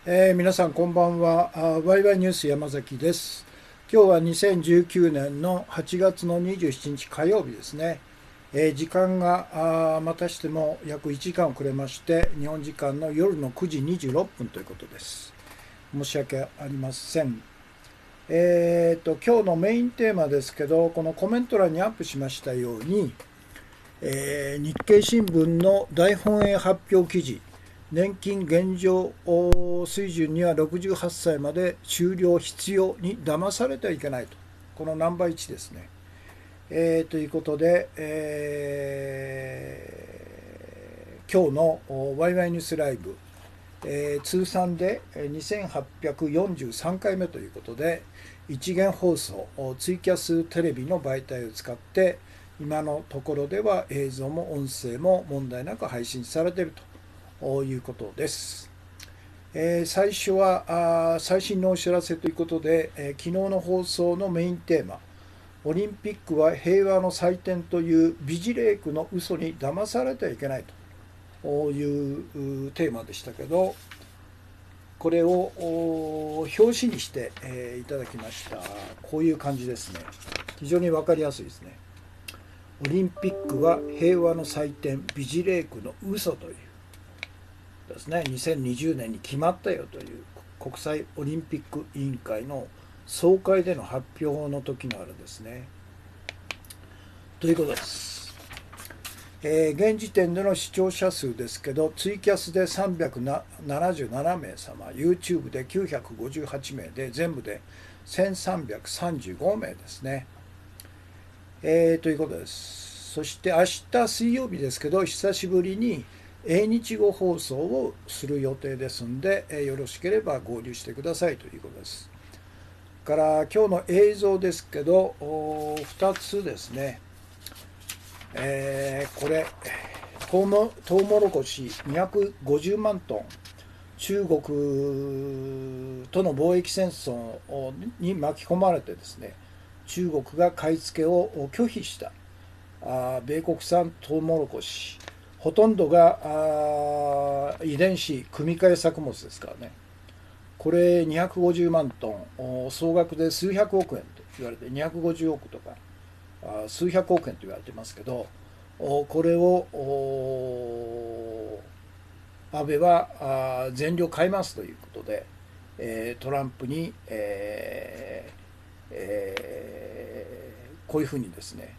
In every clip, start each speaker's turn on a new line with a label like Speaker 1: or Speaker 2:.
Speaker 1: 皆さんこんばんは。ワイワイニュース山崎です。今日は2019年の8月の27日火曜日ですね。時間がまたしても約1時間遅れまして、日本時間の夜の9時26分ということです。申し訳ありません。今日のメインテーマですけど、このコメント欄にアップしましたように、日経新聞の大本営発表記事、年金現状水準には68歳まで終了必要に騙されてはいけないと、このナンバー1ですね。ということで、今日のワイワイニュースライブ、通算で2843回目ということで、一元放送、ツイキャステレビの媒体を使って、今のところでは映像も音声も問題なく配信されているということです。最初は最新のお知らせということで、昨日の放送のメインテーマ、オリンピックは平和の祭典という美辞麗句の嘘に騙されてはいけないというテーマでしたけど、これを表紙にして、いただきました。こういう感じですね。非常に分かりやすいですね。オリンピックは平和の祭典美辞麗句の嘘というですね、2020年に決まったよという国際オリンピック委員会の総会での発表の時のあれですね。ということです。現時点での視聴者数ですけど、ツイキャスで377名様、YouTube で958名で、全部で1335名ですね。ということです。そして明日水曜日ですけど、久しぶりに英日語放送をする予定ですんで、よろしければ合流してくださいということです。から今日の映像ですけど、2つですね。これトウモロコシ250万トン、中国との貿易戦争に巻き込まれてですね、中国が買い付けを拒否した米国産トウモロコシ、ほとんどが遺伝子組み換え作物ですからね。これ250万トン、総額で数百億円と言われて、250億とか数百億円と言われてますけど、これを安倍は全量買いますということで、トランプに、こういうふうにですね、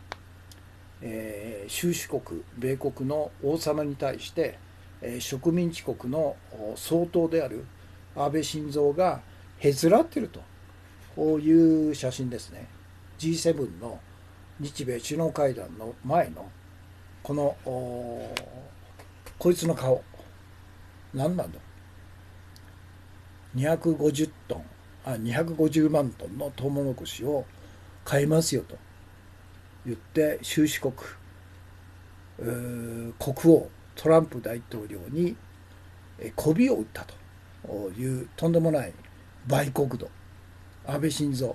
Speaker 1: 宗主国米国の王様に対して、植民地国の総統である安倍晋三がへつらっていると、こういう写真ですね。 G7 の日米首脳会談の前のこのこいつの顔、何なんだ、250トン250万トンのトウモロコシを買いますよと言って宗主国国王トランプ大統領に媚びを打ったというとんでもない売国度、安倍晋三、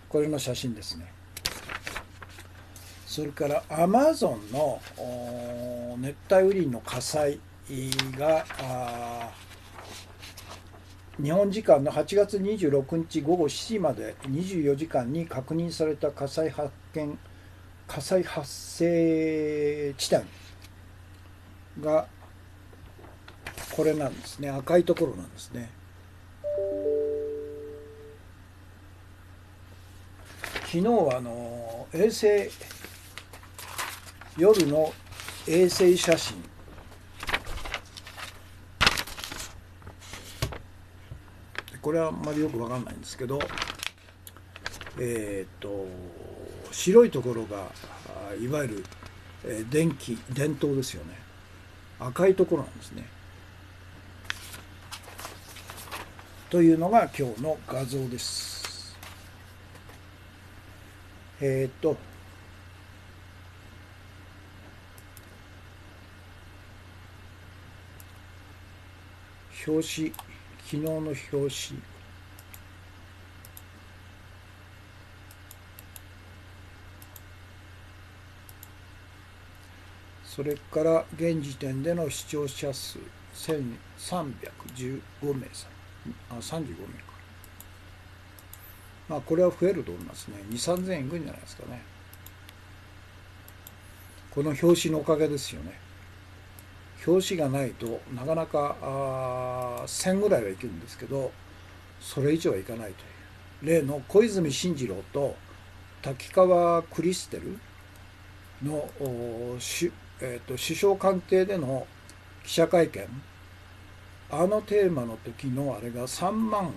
Speaker 1: これの写真ですね。それからアマゾンの熱帯雨林の火災が日本時間の8月26日午後7時まで24時間に確認された火災発生地点がこれなんですね。赤いところなんですね。昨日は夜の衛星写真、これはあんまりよく分かんないんですけど、白いところがいわゆる電灯ですよね。赤いところなんですね。というのが今日の画像です。表紙、昨日の表紙、それから現時点での視聴者数、1315名さん、35名か。これは増えると思いますね。2、3000円いくんじゃないですかね。この表紙のおかげですよね。表紙がないとなかなか1000ぐらいはいくんですけど、それ以上はいかないという。例の小泉進次郎と滝川クリステルの首相官邸での記者会見、あのテーマの時のあれが3万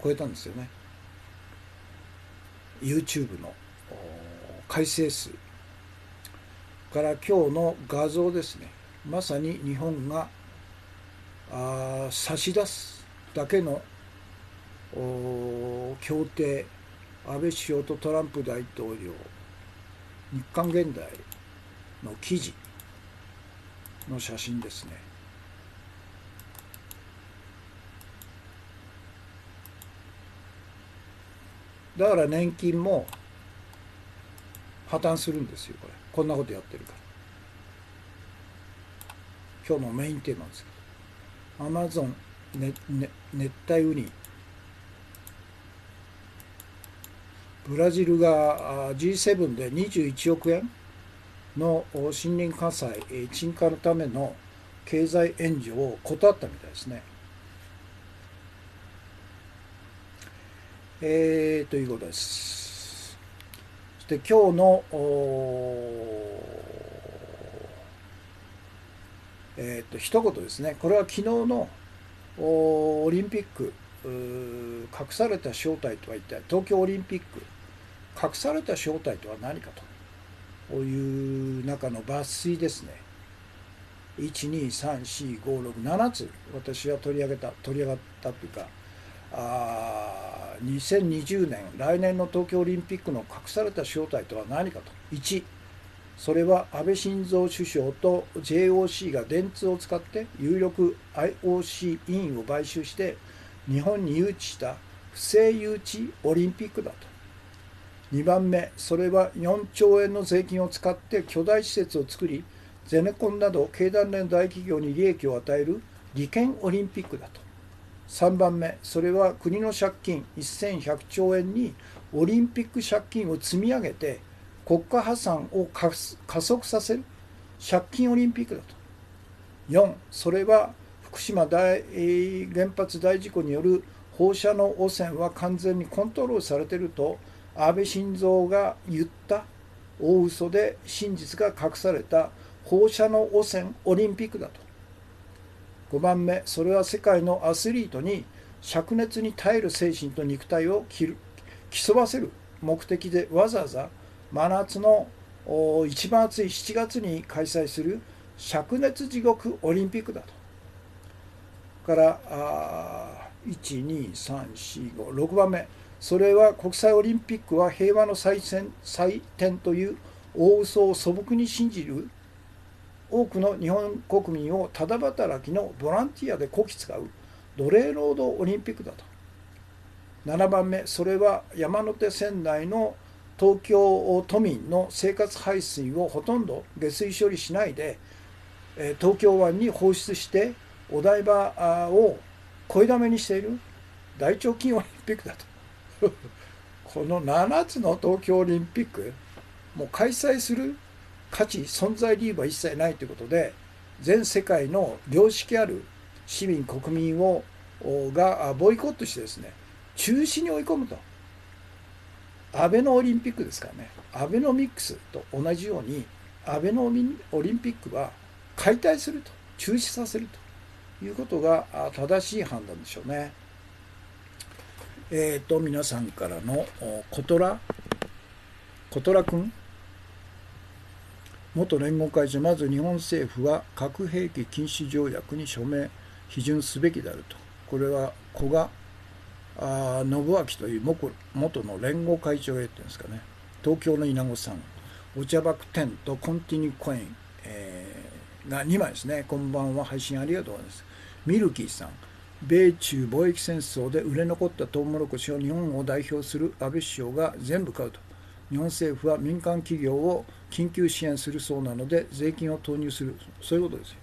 Speaker 1: 超えたんですよね。YouTube の再生数から今日の画像ですね。まさに日本が差し出すだけの協定、安倍首相とトランプ大統領、日刊現代の記事の写真ですね。だから年金も破綻するんですよ、こんなことやってるから。今日のメインテーマですけど、アマゾン、熱帯雨林、ブラジルが G7 で21億円の森林火災鎮火のための経済援助を断ったみたいですね。ということです。そして今日の一言ですね。これは昨日のオリンピック隠された正体とは一体、東京オリンピック隠された正体とは何かという中の抜粋ですね。1234567つ私は取り上がったというか、2020年来年の東京オリンピックの隠された正体とは何かと。1、それは安倍晋三首相と JOC が電通を使って有力 IOC 委員を買収して日本に誘致した不正誘致オリンピックだと。2番目、それは4兆円の税金を使って巨大施設を作り、ゼネコンなど経団連大企業に利益を与える利権オリンピックだと。3番目、それは国の借金1100兆円にオリンピック借金を積み上げて国家破産を加速させる借金オリンピックだと。4、それは福島原発大事故による放射能汚染は完全にコントロールされていると安倍晋三が言った大嘘で真実が隠された放射能汚染オリンピックだと。5番目、それは世界のアスリートに灼熱に耐える精神と肉体を競わせる目的でわざわざ真夏の一番暑い7月に開催する灼熱地獄オリンピックだと。から12345 6番目、それは国際オリンピックは平和の祭典という大嘘を素朴に信じる多くの日本国民をただ働きのボランティアでこき使う奴隷労働オリンピックだと。7番目、それは山手線内の東京都民の生活排水をほとんど下水処理しないで東京湾に放出してお台場を声だめにしている大腸菌オリンピックだとこの7つの東京オリンピックもう開催する価値存在理由は一切ないということで全世界の良識ある市民国民がボイコットしてですね中止に追い込むと。安倍のオリンピックですからね、アベノミクスと同じように安倍のオリンピックは解体すると、中止させるということが正しい判断でしょうね。皆さんからのコトラ君、元連合会長、まず日本政府は核兵器禁止条約に署名批准すべきであると。これは古賀信明という元の連合会長が言ってるんですかね。東京の稲子さん、お茶爆10とコンティニューコイン、が2枚ですね。こんばんは、配信ありがとうございます。ミルキーさん、米中貿易戦争で売れ残ったトウモロコシを日本を代表する安倍首相が全部買うと。日本政府は民間企業を緊急支援するそうなので税金を投入する、そういうことですよ。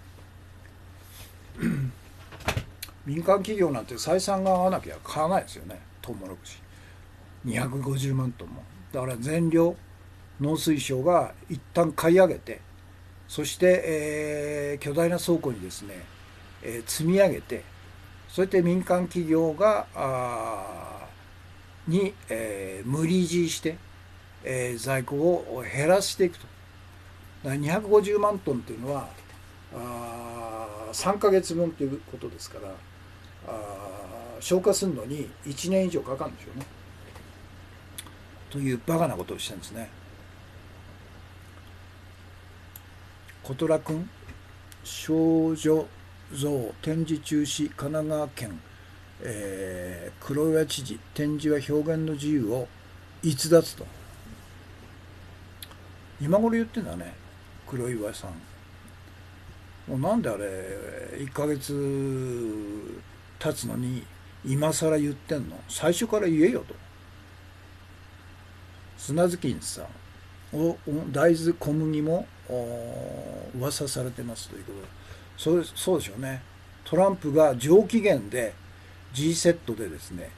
Speaker 1: 民間企業なんて採算が合わなきゃ買わないですよね、トウモロコシ250万トンも。だから全量農水省が一旦買い上げて、そして、巨大な倉庫にですね、積み上げて、そうやって民間企業が無理強いして、在庫を減らしていくと。だから250万トンというのは3ヶ月分ということですから、消化するのに1年以上かかるんでしょうね。というバカなことをしてるんですね。小虎君、少女像展示中止、神奈川県、黒岩知事、展示は表現の自由を逸脱と。今頃言ってんだね、黒岩さん。もうなんであれ1ヶ月経つのに今更言ってんの。最初から言えよと。砂ずきんさんを大豆小麦も噂されてますということで、そうでしょうね。トランプが上機嫌で G セットでですね、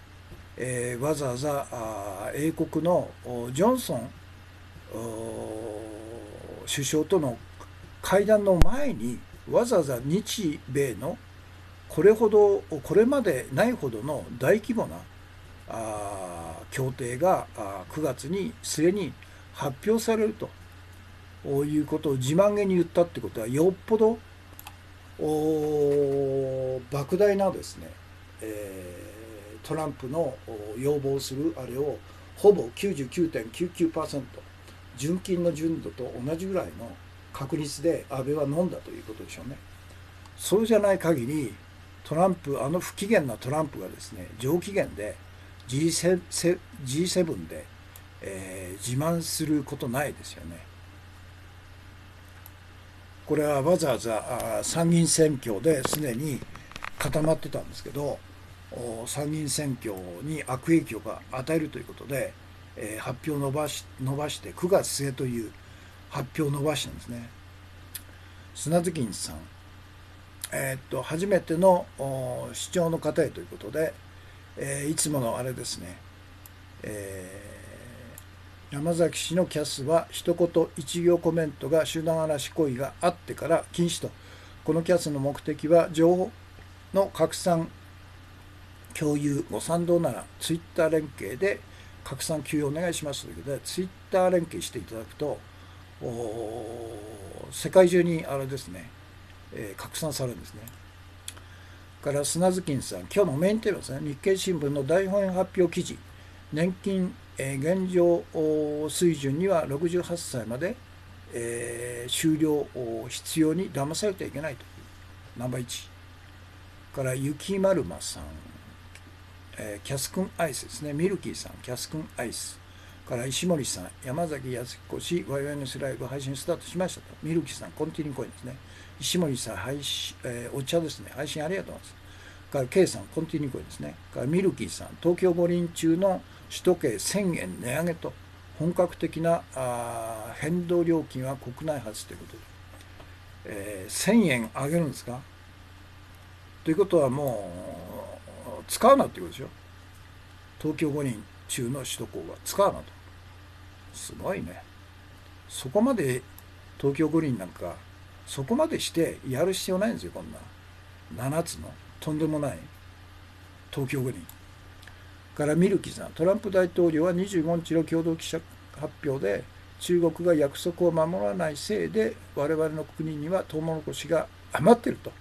Speaker 1: わざわざ英国のジョンソン首相との会談の前にわざわざ日米のこれまでないほどの大規模な協定が9月に末に発表されるということを自慢げに言ったってことは、よっぽど莫大なですね、トランプの要望するあれをほぼ 99.99%、純金の純度と同じぐらいの確率で安倍は飲んだということでしょうね。そうじゃない限りトランプ、不機嫌なトランプがですね、上機嫌で G7 で、自慢することないですよね。これはわざわざ参議院選挙ですでに固まってたんですけど、参議院選挙に悪影響が与えるということで、発表を伸ばして9月末という発表を伸ばしたんですね。砂ずきんさん、初めての市長の方へということで、いつものあれですね、山崎氏のキャスは一言一行コメントが集団嵐行為があってから禁止と。このキャスの目的は情報の拡散共有ご賛同ならツイッター連携で拡散共有お願いしますということで、ツイッター連携していただくと世界中にあれですね、拡散されるんですね。から砂ずきんさん、今日のメインテーマですね、日経新聞の大本営発表記事、年金現状水準には68歳まで、終了必要に騙されてはいけないと。ナンバー1から雪丸馬さん、キャスくんアイスですね、ミルキーさん、キャスくんアイスから石森さん、山崎康彦氏、ワイワイニュースライブ配信スタートしましたと。ミルキーさん、コンティニューコインですね。石森さん、お茶ですね、配信ありがとうございます。から K さん、コンティニューコインですね。からミルキーさん、東京五輪中の首都圏1000円値上げと、本格的な変動料金は国内発ということで、1000円上げるんですかということはもう使うなっていうことでしょ。東京五輪中の首都高は使うなと。すごいね。そこまで東京五輪なんかそこまでしてやる必要ないんですよ。こんな7つのとんでもない東京五輪からミルキーさん、トランプ大統領は25日の共同記者発表で、中国が約束を守らないせいで我々の国にはトウモロコシが余っていると、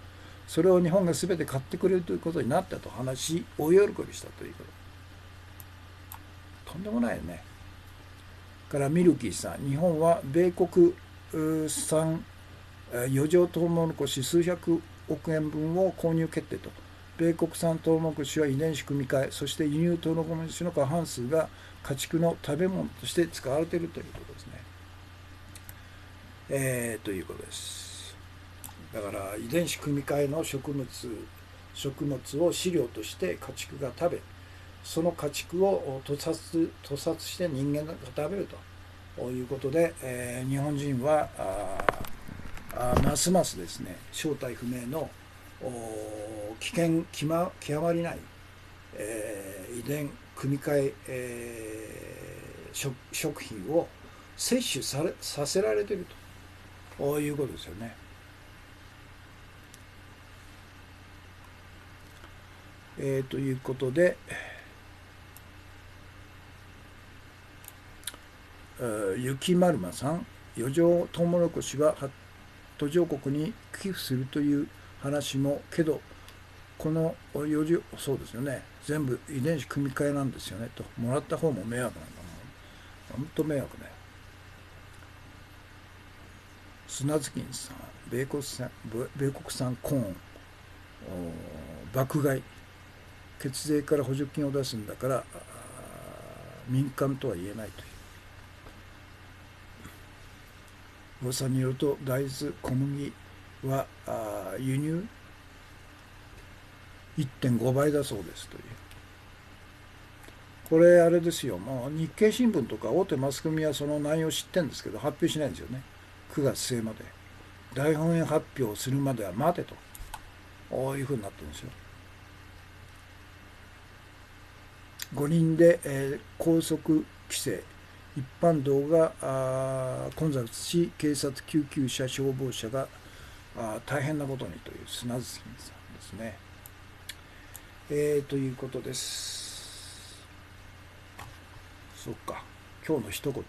Speaker 1: それを日本が全て買ってくれるということになったと話し、大喜びしたということ。とんでもないよね。からミルキーさん、日本は米国産余剰トウモロコシ数百億円分を購入決定と。米国産トウモロコシは遺伝子組み換え、そして輸入トウモロコシの過半数が家畜の食べ物として使われているということですね。ということです。だから遺伝子組み換えの食物を飼料として家畜が食べ、その家畜を屠殺して人間が食べるということで、日本人はますますですね、正体不明の極まりない、遺伝組み換え、食品を摂取させられているということですよね。ということで、雪丸馬さん、余剰トウモロコシは途上国に寄付するという話もけど、この余剰、そうですよね、全部遺伝子組み換えなんですよねと、もらった方も迷惑なんだもん、本当迷惑だよ。砂月さん、米国産コーン爆買い、血税から補助金を出すんだから民間とは言えないという噂によると、大豆小麦は輸入 1.5 倍だそうですという。これあれですよ、もう日経新聞とか大手マスコミはその内容を知ってるんですけど、発表しないんですよね。9月末まで大本営発表するまでは待てというふうになってるんですよ。五輪で、高速規制、一般道が混雑し、警察、救急車、消防車が大変なことにという砂月さんですね。ということです。そっか、今日の一言。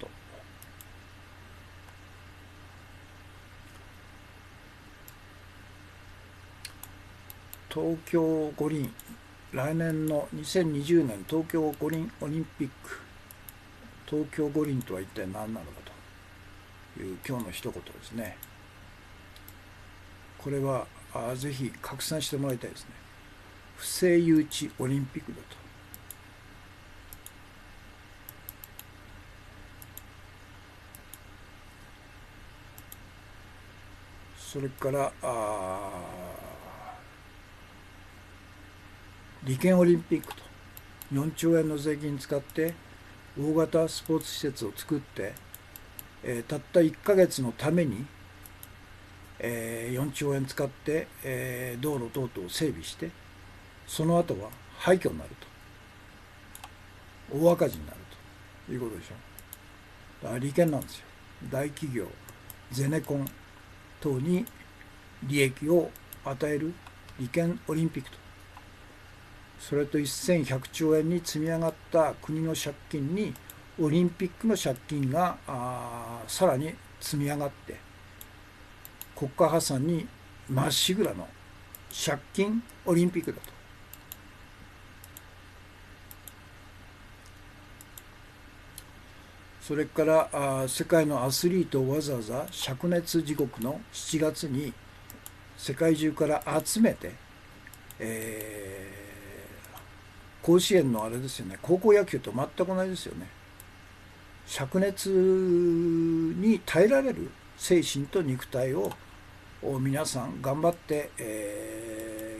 Speaker 1: 東京五輪、来年の2020年東京五輪オリンピック、東京五輪とは一体何なのかという今日の一言ですね。これはぜひ拡散してもらいたいですね。不正誘致オリンピックだと。それから利権オリンピックと、4兆円の税金使って大型スポーツ施設を作って、たった1ヶ月のために、4兆円使って、道路等々を整備して、その後は廃墟になると、大赤字になるということでしょ。だから利権なんですよ。大企業ゼネコン等に利益を与える利権オリンピックと、それと1100兆円に積み上がった国の借金にオリンピックの借金がさらに積み上がって、国家破産にまっしぐらの借金オリンピックだと。それから世界のアスリートをわざわざ灼熱地獄の7月に世界中から集めて、甲子園のあれですよね、高校野球と全く同じですよね。灼熱に耐えられる精神と肉体を皆さん頑張って、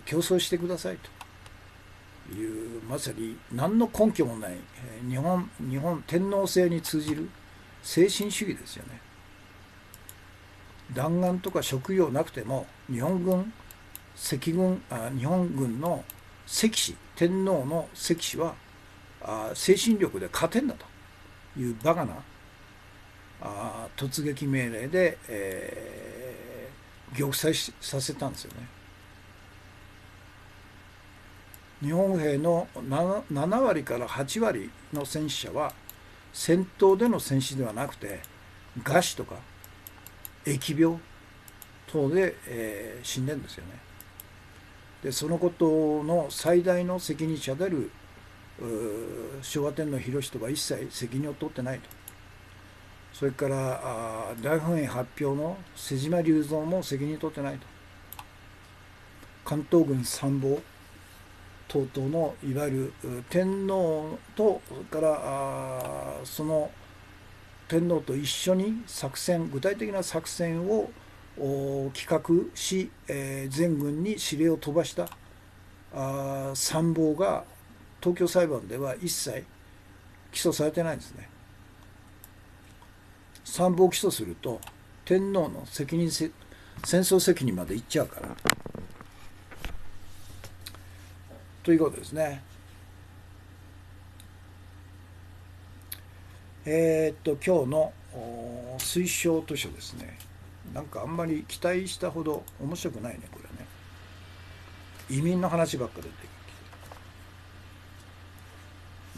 Speaker 1: 競争してくださいという、まさに何の根拠もない、日本天皇制に通じる精神主義ですよね。弾丸とか食料なくても日本軍の赤士、天皇の赤士は精神力で勝てんだというバカな突撃命令で、玉砕させたんですよね。日本兵の7割から8割の戦死者は戦闘での戦死ではなくて、餓死とか疫病等で、死んでるんですよね。でそのことの最大の責任者である昭和天皇裕仁は一切責任を取ってないと。それから大本営発表の瀬島隆三も責任を取ってないと。関東軍参謀等々のいわゆる天皇と、それからその天皇と一緒に具体的な作戦を企画し、全軍に指令を飛ばした参謀が東京裁判では一切起訴されてないんですね。参謀起訴すると天皇の戦争責任までいっちゃうから、ということですね。今日の推奨図書ですね。なんかあんまり期待したほど面白くないね、これね。移民の話ばっか出てきて。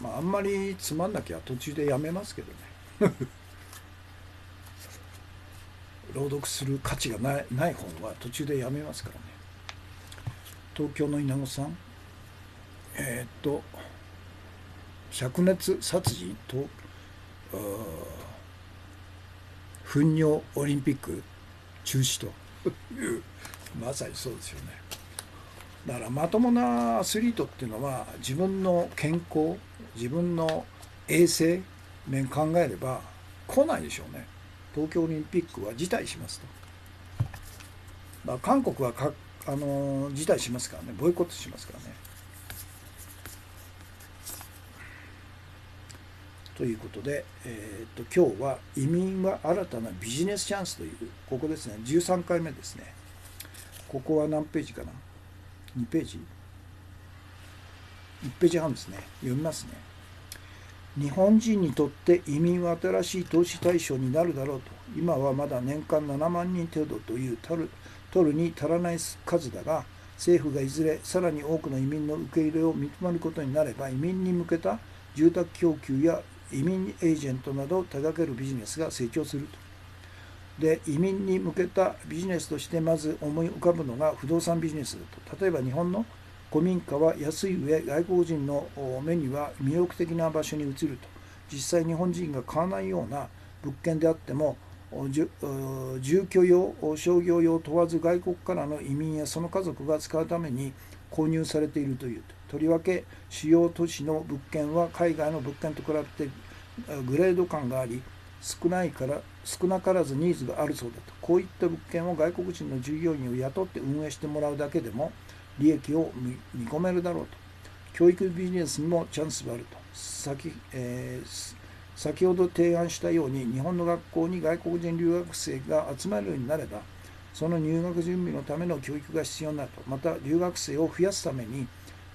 Speaker 1: まあ、あんまりつまんなきゃ途中でやめますけどね。朗読する価値がない本は途中でやめますからね。東京の稲子さん、灼熱殺人と糞尿オリンピック中止というまさにそうですよね。だからまともなアスリートっていうのは自分の健康、自分の衛生面考えれば来ないでしょうね。東京オリンピックは辞退しますと。だから韓国は辞退しますからね、ボイコットしますからね。ということで、今日は移民は新たなビジネスチャンスという、ここですね、13回目ですね。ここは何ページかな ?2 ページ ?1 ページ半ですね。読みますね。日本人にとって移民は新しい投資対象になるだろうと。今はまだ年間7万人程度という取るに足らない数だが、政府がいずれさらに多くの移民の受け入れを認めることになれば、移民に向けた住宅供給や移民エージェントなどを手掛けるビジネスが成長すると。で、移民に向けたビジネスとしてまず思い浮かぶのが不動産ビジネスだと。例えば日本の古民家は安い上、外国人の目には魅力的な場所に移ると。実際日本人が買わないような物件であっても、住居用、商業用問わず外国からの移民やその家族が使うために購入されているという。とりわけ主要都市の物件は海外の物件と比べてグレード感があり、少なからずニーズがあるそうだと。こういった物件を外国人の従業員を雇って運営してもらうだけでも利益を見込めるだろうと。教育ビジネスにもチャンスがあると。先ほど提案したように日本の学校に外国人留学生が集まるようになれば、その入学準備のための教育が必要になると。また留学生を増やすために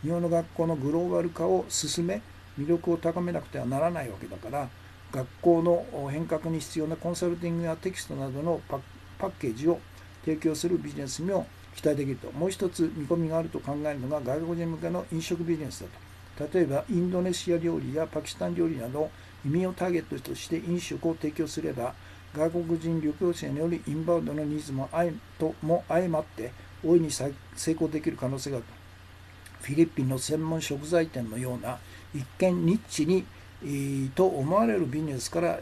Speaker 1: 日本の学校のグローバル化を進め、魅力を高めなくてはならないわけだから、学校の変革に必要なコンサルティングやテキストなどのパッケージを提供するビジネスにも期待できると。もう一つ見込みがあると考えるのが外国人向けの飲食ビジネスだと。例えばインドネシア料理やパキスタン料理など移民をターゲットとして飲食を提供すれば、外国人旅行者によるインバウンドのニーズも相まって大いに成功できる可能性があると。フィリピンの専門食材店のような一見ニッチにと思われるビジネスから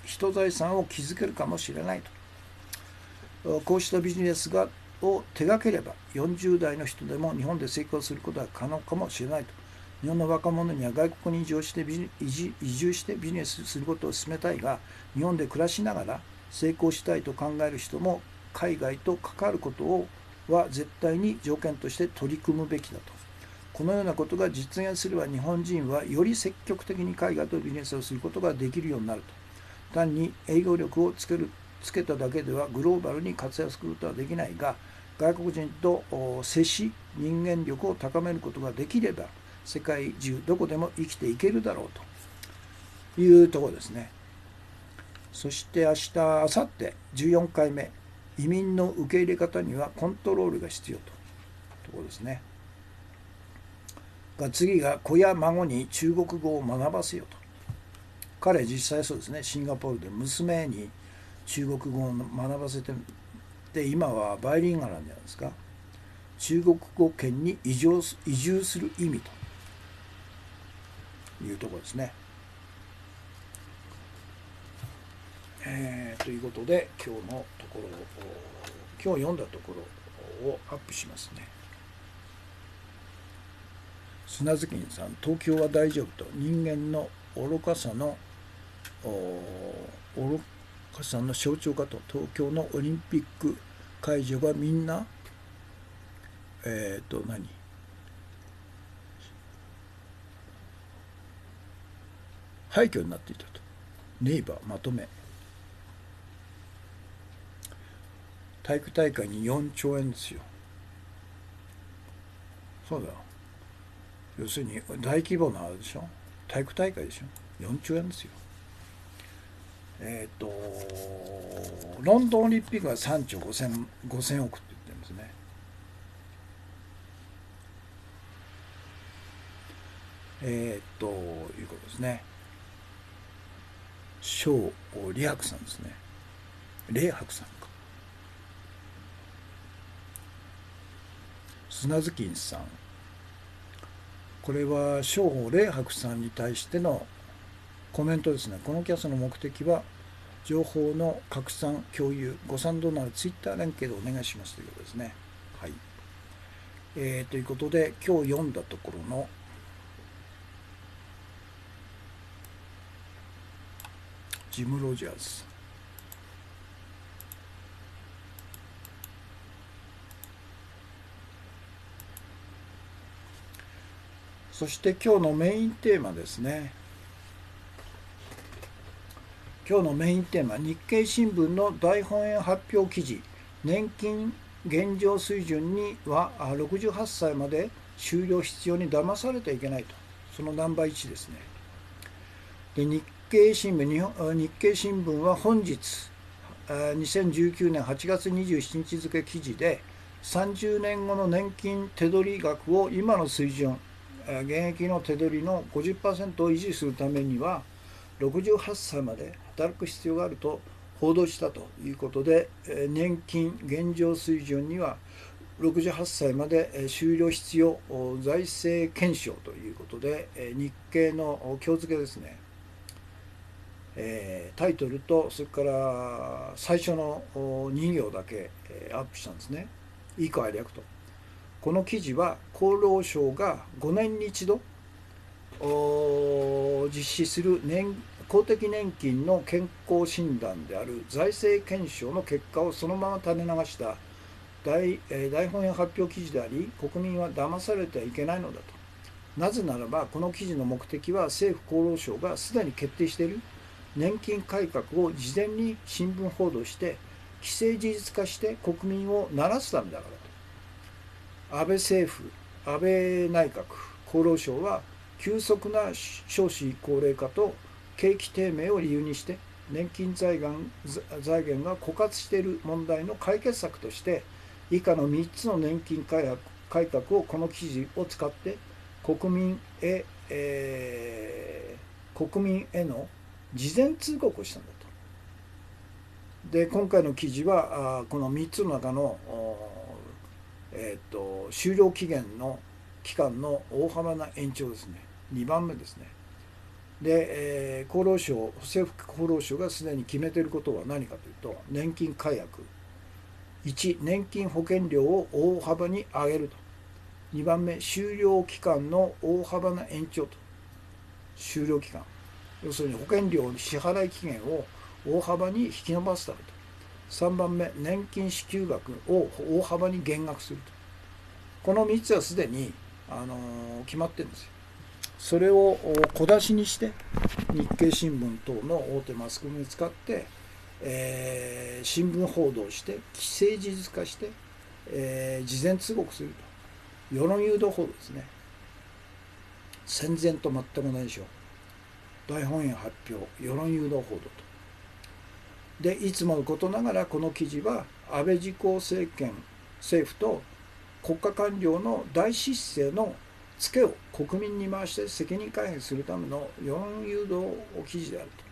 Speaker 1: 人財産を築けるかもしれないと。こうしたビジネスを手掛ければ40代の人でも日本で成功することは可能かもしれないと。日本の若者には外国に移住してビジネスすることを進めたいが、日本で暮らしながら成功したいと考える人も海外と関わることは絶対に条件として取り組むべきだと。このようなことが実現すれば日本人はより積極的に海外とビジネスをすることができるようになると。単に営業力をつけただけではグローバルに活躍することはできないが、外国人と接し人間力を高めることができれば世界中どこでも生きていけるだろうというところですね。そして明日、明後日14回目、移民の受け入れ方にはコントロールが必要というところですね。次が子や孫に中国語を学ばせようと。彼実際そうですね、シンガポールで娘に中国語を学ばせて、で今はバイリンガルなんじゃないですか。中国語圏に移住する意味というところですね。ということで今日のところ今日読んだところをアップしますね。砂月さん、東京は大丈夫と。人間の愚かさの象徴かと。東京のオリンピック会場がみんな廃墟になっていたと。ネイバーまとめ。体育大会に4兆円ですよ。そうだよ。要するに大規模なあれでしょ、体育大会でしょ、4兆円ですよ。ロンドンオリンピックは3兆5000億って言ってるんですね。いうことですね。小李白さんですね。李白さんか。砂月金さん。これは小李白さんに対してのコメントですね。このキャスの目的は情報の拡散共有ご賛同ならツイッター連携でお願いしますということですね。はい。ということで今日読んだところのジム・ロジャーズ、そして今日のメインテーマですね。今日のメインテーマ、日経新聞の大本営発表記事、年金現状水準には68歳まで終了必要に騙されてはいけないと、そのナンバー1ですね。で日経新聞は本日2019年8月27日付記事で、30年後の年金手取り額を今の水準、現役の手取りの 50% を維持するためには68歳まで働く必要があると報道したということで、年金現状水準には68歳まで終了必要財政検証ということで、日経の今日付ですね、タイトルとそれから最初の2行だけアップしたんですね。以下略と。この記事は厚労省が5年に一度実施する公的年金の健康診断である財政検証の結果をそのまま垂れ流した大本営発表記事であり、国民は騙されてはいけないのだと。なぜならばこの記事の目的は政府厚労省がすでに決定している年金改革を事前に新聞報道して既成事実化して国民を慣らすためだからと。安倍政府、安倍内閣、厚労省は急速な少子高齢化と景気低迷を理由にして年金財源が枯渇している問題の解決策として以下の3つの年金改革をこの記事を使って国民への事前通告をしたんだと。で今回の記事はこの3つの中の、終了期間の大幅な延長ですね。2番目ですね。で、政府厚労省がすでに決めていることは何かというと、年金改悪、1、年金保険料を大幅に上げると。2番目、終了期間の大幅な延長と。終了期間、要するに保険料の支払い期限を大幅に引き延ばすためと。3番目、年金支給額を大幅に減額すると。この3つはすでに、決まってるんですよ。それを小出しにして日経新聞等の大手マスコミを使って、新聞報道して既成事実化して、事前通告すると。世論誘導報道ですね。戦前と全く同じでしょう。大本営発表、世論誘導報道と。でいつものことながらこの記事は安倍自公政府と国家官僚の大失政のツケを国民に回して責任回避するための世論誘導記事であると。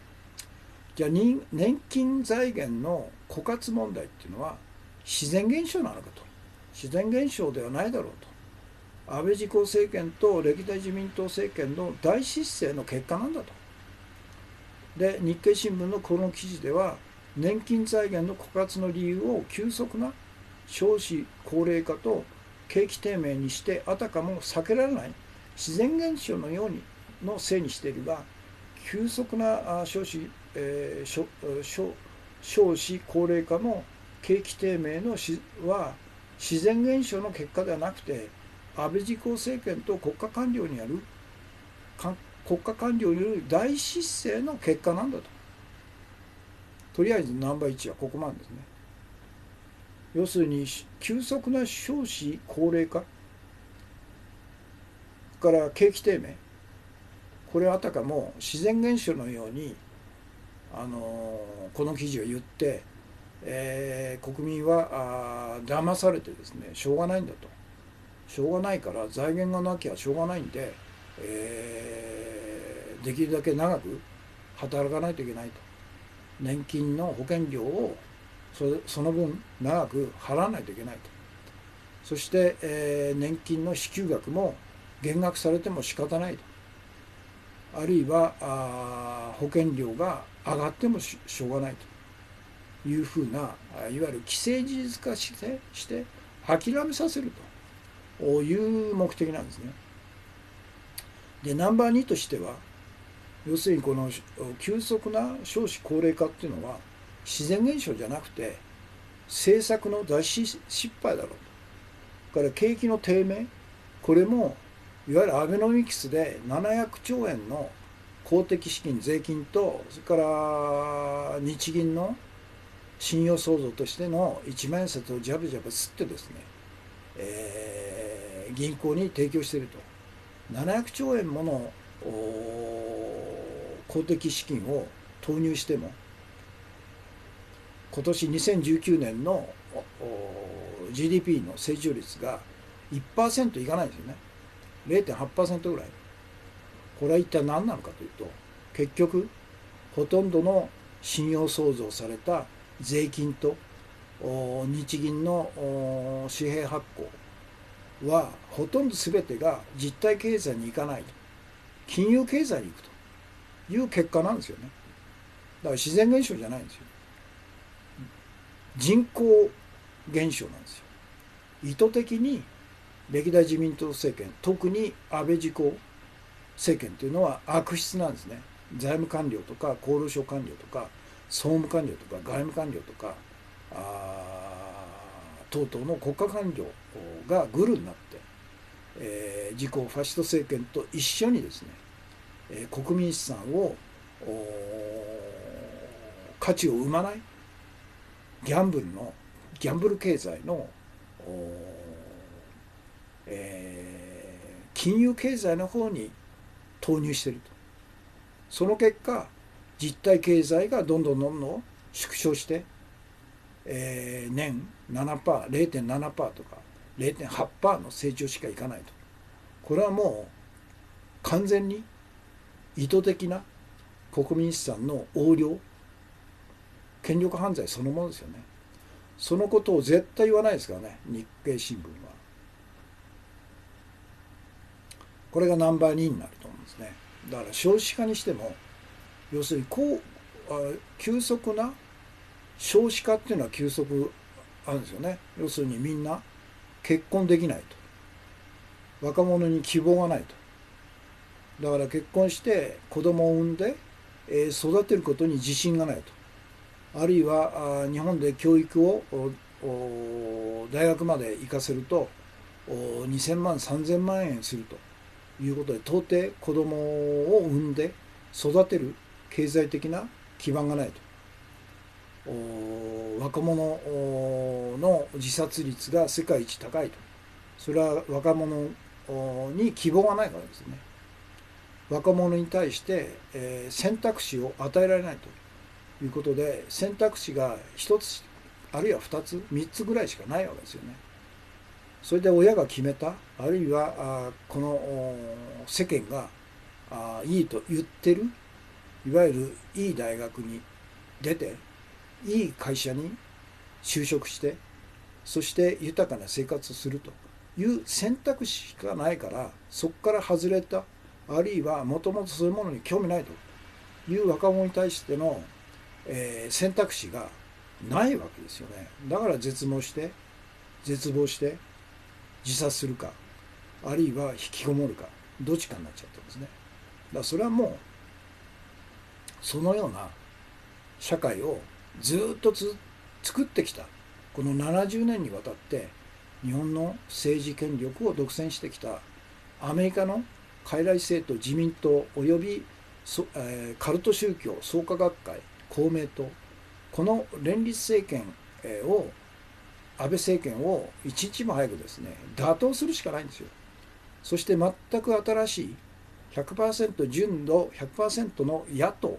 Speaker 1: じゃあ年金財源の枯渇問題っていうのは自然現象なのかと。自然現象ではないだろうと。安倍自公政権と歴代自民党政権の大失政の結果なんだと。で日経新聞のこの記事では年金財源の枯渇の理由を急速な少子高齢化と景気低迷にしてあたかも避けられない自然現象のようにのせいにしているが、急速な少子高齢化の景気低迷は自然現象の結果ではなくて安倍自公政権と国家官僚による大失政の結果なんだと。とりあえずナンバー1はここまでですね。要するに急速な少子高齢化、から景気低迷、これはあたかも自然現象のようにこの記事を言って、国民は騙されてですね、しょうがないんだと、しょうがないから財源がなきゃしょうがないんで、できるだけ長く働かないといけないと、年金の保険料をその分長く払わないといけないと、そして、年金の支給額も減額されても仕方ないと、あるいは保険料が上がってもしょうがないというふうな、いわゆる既成事実化して諦めさせるという目的なんですね。でナンバー2としては、要するにこの急速な少子高齢化っていうのは自然現象じゃなくて政策の大失敗だろうと。から景気の低迷、これもいわゆるアベノミクスで700兆円の公的資金税金と、それから日銀の信用創造としての一万円札をジャブジャブ吸ってですね、銀行に提供していると。700兆円もの公的資金を投入しても、今年2019年の GDP の成長率が 1% いかないんですよね。 0.8% ぐらい。これは一体何なのかというと、結局ほとんどの信用創造された税金と日銀の紙幣発行はほとんど全てが実体経済に行かないと、金融経済に行くという結果なんですよね。だから自然現象じゃないんですよ。人口減少なんですよ。意図的に歴代自民党政権、特に安倍自公政権というのは悪質なんですね。財務官僚とか厚労省官僚とか総務官僚とか外務官僚とか等々の国家官僚がグルになって、自公ファシスト政権と一緒にですね、国民資産を価値を生まないギャンブル経済の金融経済の方に投入していると。その結果実体経済がどんどん縮小して、年 0.7% とか 0.8% の成長しかいかないと。これはもう完全に意図的な国民資産の横領、権力犯罪そのものですよね。そのことを絶対言わないですからね、日経新聞は。これがナンバー2になると思うんですね。だから少子化にしても、要するに急速な少子化っていうのは急速あるんですよね。要するにみんな結婚できないと、若者に希望がないと。だから結婚して子供を産んで育てることに自信がないと。あるいは日本で教育を大学まで行かせると2000万3000万円するということで、到底子供を産んで育てる経済的な基盤がないと。若者の自殺率が世界一高いと。それは若者に希望がないからですね。若者に対して選択肢を与えられないということで、選択肢が1つあるいは2つ3つぐらいしかないわけですよね。それで親が決めた、あるいはこの世間がいいと言ってる、いわゆるいい大学に出ていい会社に就職して、そして豊かな生活をするという選択肢しかないから、そこから外れた、あるいはもともとそういうものに興味ないという若者に対しての、選択肢がないわけですよね。だから絶望して自殺するか、あるいは引きこもるか、どっちかになっちゃったんですね。だからそれはもうそのような社会をずっと作ってきた、この70年にわたって日本の政治権力を独占してきたアメリカの傀儡政党自民党およびカルト宗教創価学会公明党、この連立政権安倍政権を一日も早くですね打倒するしかないんですよ。そして全く新しい100% 純度 100% の野党、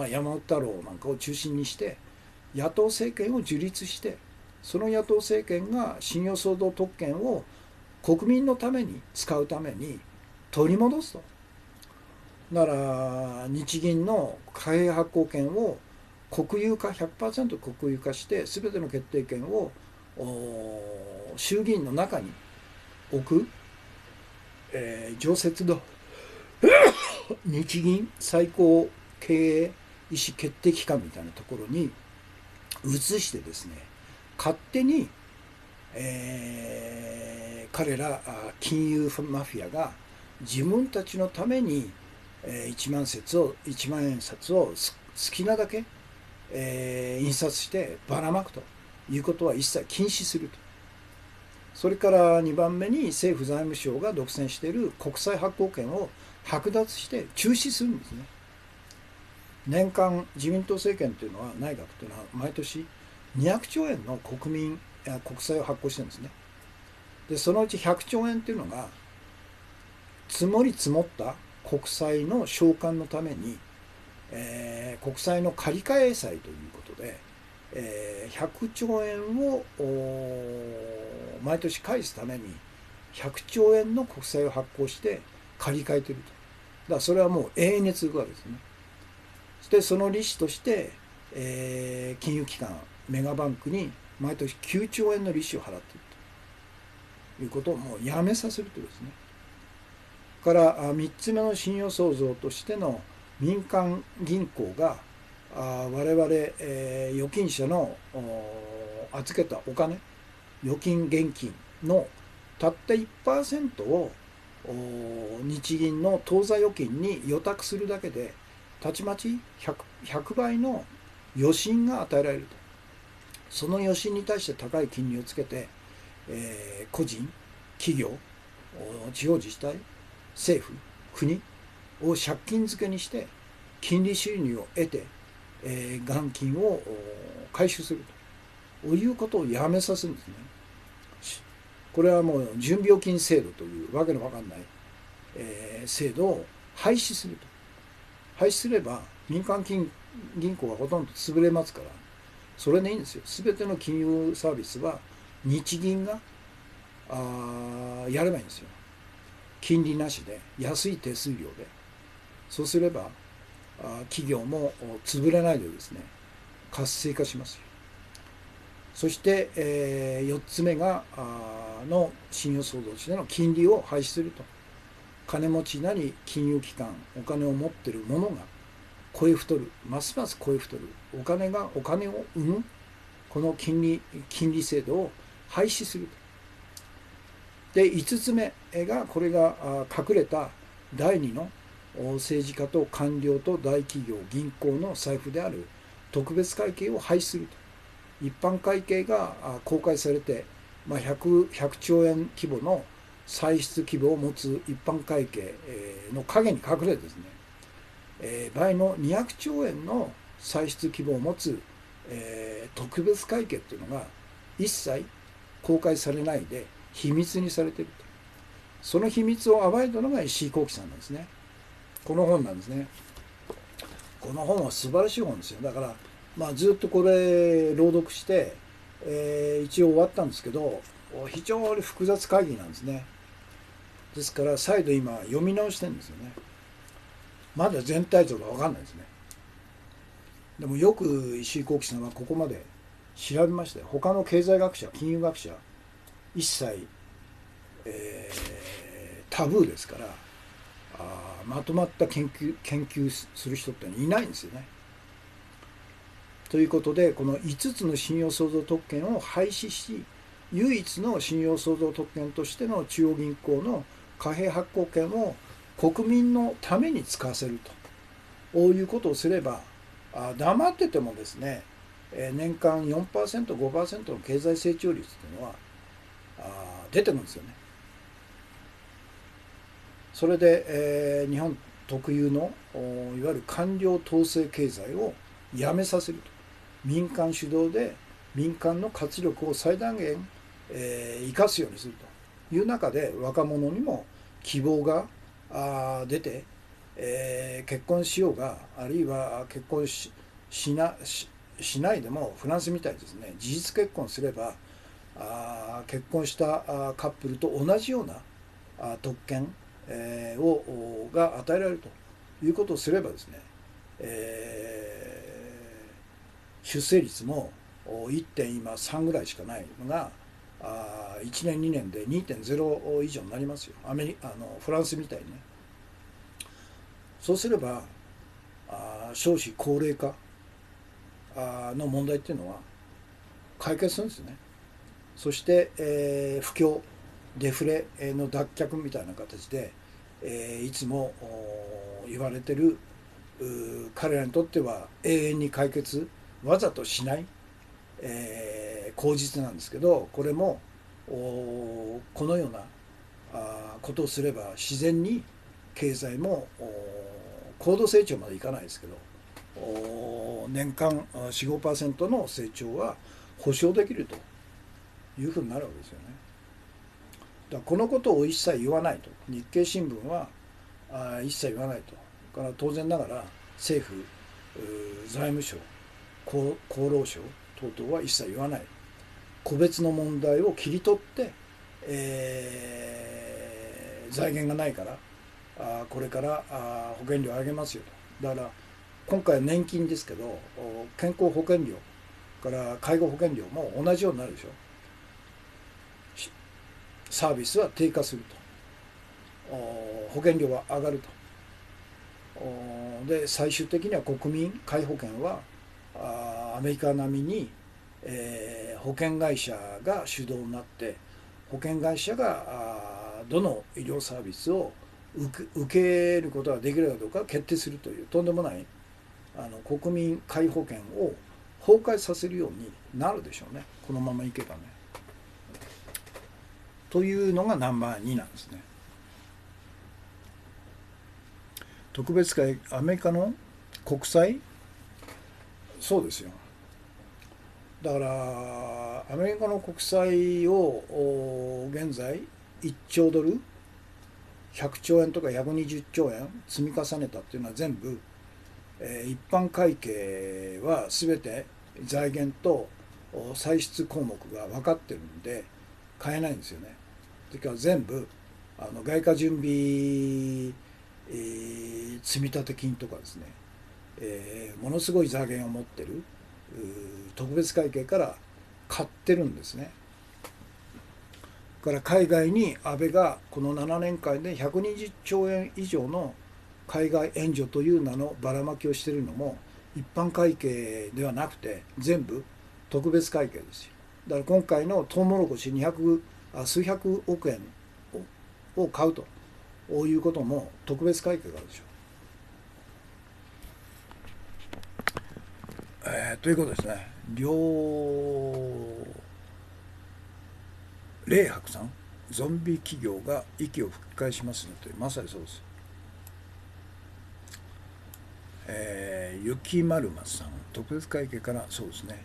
Speaker 1: 山本太郎なんかを中心にして野党政権を樹立して、その野党政権が信用創造特権を国民のために使うために取り戻すと。だから日銀の貨幣発行権を国有化 100% 国有化して、全ての決定権を衆議院の中に置く、常設の日銀最高経営意思決定機関みたいなところに移してですね、勝手に、彼ら金融マフィアが自分たちのために1万円札を好きなだけ、印刷してばらまくということは一切禁止すると。それから2番目に政府財務省が独占している国債発行権を剥奪して中止するんですね。年間自民党政権というのは、内閣というのは毎年200兆円の国債を発行してるんですね。でそのうち100兆円というのが積もり積もった国債の償還のために、国債の借り換え債ということで、100兆円を毎年返すために100兆円の国債を発行して借り換えていると。だからそれはもう永遠に続くわけですね。そしてその利子として、金融機関メガバンクに毎年9兆円の利子を払っているということをもうやめさせるということですね。から3つ目の信用創造としての民間銀行が我々、預金者の預けたお金、預金現金のたった 1% を日銀の当座預金に預託するだけでたちまち 100倍の余震が与えられると。その余震に対して高い金利をつけて、個人、企業、地方自治体、政府、国を借金付けにして金利収入を得て、元金を回収するということをやめさせるんですね。これはもう準備預金制度というわけのわかんない、制度を廃止すると。廃止すれば民間銀行がほとんど潰れますから、それでいいんですよ。全ての金融サービスは日銀がやればいいんですよ。金利なしで安い手数料で。そうすれば企業も潰れないでですね、活性化しますよ。そして、4つ目がの信用創造としての金利を廃止すると。金持ちなり金融機関、お金を持っている者が超え太る、ますます超え太る、お金がお金を生むこの金利制度を廃止すると。で5つ目が、これが隠れた第2の政治家と官僚と大企業銀行の財布である特別会計を廃止すると。一般会計が公開されて、100兆円規模の歳出規模を持つ一般会計の陰に隠れてですね、倍の200兆円の歳出規模を持つ特別会計っていうのが一切公開されないで秘密にされていると。その秘密を暴いたのが石井幸喜さんなんですね。この本なんですね。この本は素晴らしい本ですよ。だからずっとこれ朗読して、一応終わったんですけど、非常に複雑会議なんですね。ですから再度今読み直してるんですよね。まだ全体像が分かんないですね。でもよく石井幸喜さんはここまで調べましたよ。他の経済学者、金融学者一切、タブーですから、まとまった研究する人っていないんですよね。ということで、この5つの信用創造特権を廃止し、唯一の信用創造特権としての中央銀行の貨幣発行権を国民のために使わせるということをすれば、黙っててもですね、年間 4%、5% の経済成長率というのは出てるんですよね。それで、日本特有のいわゆる官僚統制経済をやめさせると。民間主導で民間の活力を最大限、生かすようにするいう中で若者にも希望が出て、結婚しようがあるいは結婚しないでもフランスみたいにですね事実結婚すれば結婚したカップルと同じような特権、が与えられるということをすればですね、出生率も1.3ぐらいしかないのが1年2年で 2.0 以上になりますよ。フランスみたいにね。そうすれば少子高齢化の問題っていうのは解決するんですね。そして、不況デフレの脱却みたいな形で、いつも言われてる彼らにとっては永遠に解決わざとしない、口実なんですけど、これもこのようなことをすれば自然に経済も高度成長までいかないですけど年間 4,5% の成長は保証できるというふうになるわけですよね。だからこのことを一切言わないと、日経新聞は一切言わないと。だから当然ながら政府財務省厚労省等々は一切言わない。個別の問題を切り取って、財源がないからこれから保険料上げますよと。だから今回は年金ですけど健康保険料から介護保険料も同じようになるでしょ。サービスは低下すると、保険料は上がると。で最終的には国民皆保険はアメリカ並みに、保険会社が主導になって保険会社がどの医療サービスを受けることができるかどうか決定するというとんでもない国民皆保険を崩壊させるようになるでしょうね、このままいけばね。というのがナンバー2なんですね。特別会、アメリカの国債、そうですよ。だからアメリカの国債を現在1兆ドル100兆円とか120兆円積み重ねたっていうのは全部、一般会計は全て財源と歳出項目が分かってるんで買えないんですよね。それから全部外貨準備、積立金とかですね、ものすごい財源を持ってる特別会計から買ってるんですね。から海外に安倍がこの7年間で120兆円以上の海外援助という名のばらまきをしているのも一般会計ではなくて全部特別会計ですよ。だから今回のトウモロコシ数百億円を買うということも特別会計があるでしょう。ということですね。霊白さん、ゾンビ企業が息を吹き返しますねという、まさにそうです。雪丸松さん、特別会計からそうですね。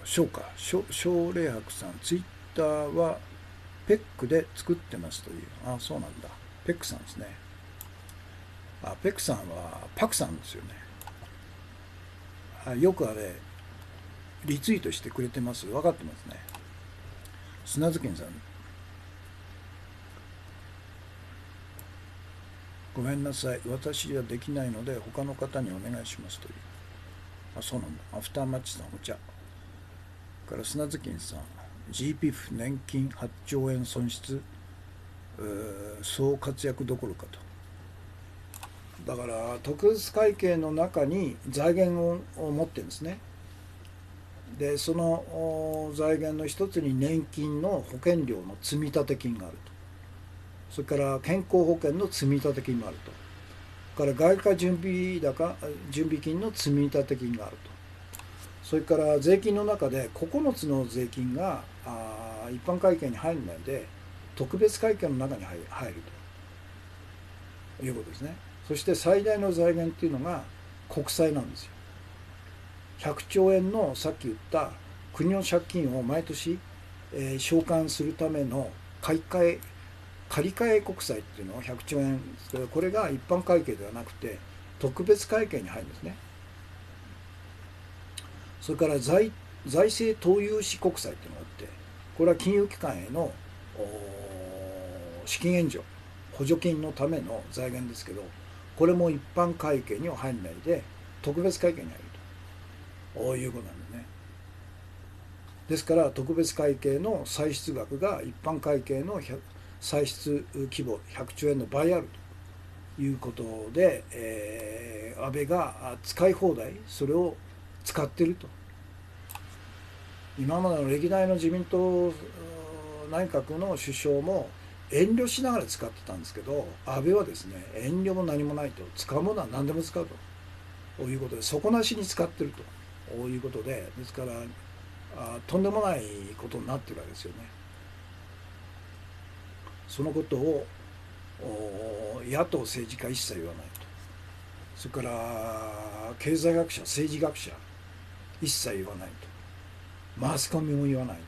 Speaker 1: 小霊白さん、ツイッターはペックで作ってますという。あ、そうなんだ。ペックさんですね。ペックさんはパクさんですよね。よくリツイートしてくれてます。分かってますね。砂津健さん、ごめんなさい、私はできないので他の方にお願いしますという。そうなんだ。アフターマッチさん、お茶から砂津健さん、 GPF 年金8兆円損失総活躍どころかと。だから特別会計の中に財源を持ってるんですね。でその財源の一つに年金の保険料の積立金があると。それから健康保険の積立金もあると。から外貨準備金の積立金があると。それから税金の中で9つの税金が一般会計に入らないで特別会計の中に入るということですね。そして最大の財源っていうのが国債なんですよ。100兆円のさっき言った国の借金を毎年、償還するための借り換え国債っていうのを100兆円ですけど、これが一般会計ではなくて特別会計に入るんですね。それから財政投融資国債っていうのがあって、これは金融機関への資金援助補助金のための財源ですけど、これも一般会計には入らないで特別会計に入るということなんですね。ですから特別会計の歳出額が一般会計の歳出規模100兆円の倍あるということで、安倍が使い放題それを使っていると。今までの歴代の自民党内閣の首相も遠慮しながら使ってたんですけど、安倍はですね、遠慮も何もないと、使うものは何でも使うということで底なしに使ってるということで、ですからとんでもないことになってるわけですよね。そのことを野党政治家一切言わないと。それから経済学者政治学者一切言わないと。マスコミも言わないと。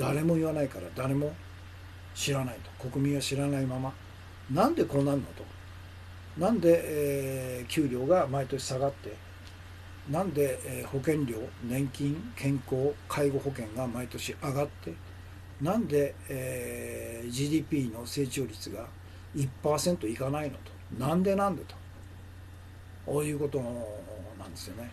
Speaker 1: 誰も言わないから誰も知らないと。国民は知らないまま、なんでこうなるのと。なんで、給料が毎年下がって、なんで、保険料年金健康介護保険が毎年上がって、なんで、GDP の成長率が 1% いかないのと。なんでとこういうことなんですよね。